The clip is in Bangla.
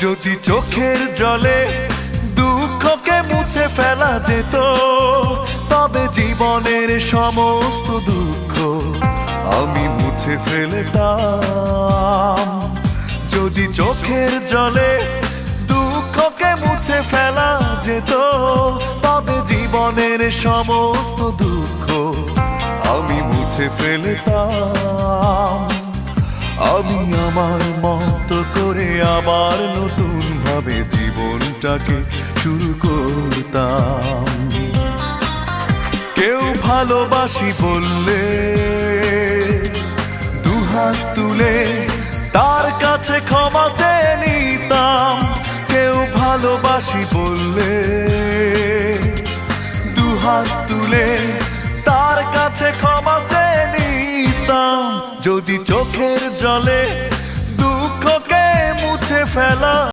যদি চোখের জলে দুঃখকে মুছে ফেলা যেত, তবে জীবনের সমস্ত দুঃখ আমি মুছে ফেলতাম। যদি চোখের জলে দুঃখকে মুছে ফেলা যেত, তবে জীবনের সমস্ত দুঃখ আমি মুছে ফেলতাম। আমি আমার মতো করে আবার নতুন ভাবে জীবনটাকে শুরু করতাম। কেউ ভালোবাসি বললে দুহাত তুলে তার কাছে ক্ষমা চেয়ে নিতাম। কেউ ভালোবাসি বললে দুহাত তুলে তার কাছে ক্ষমা চেয়ে নিতাম। যদি চোখের জলে দুঃখকে মুছে ফেলা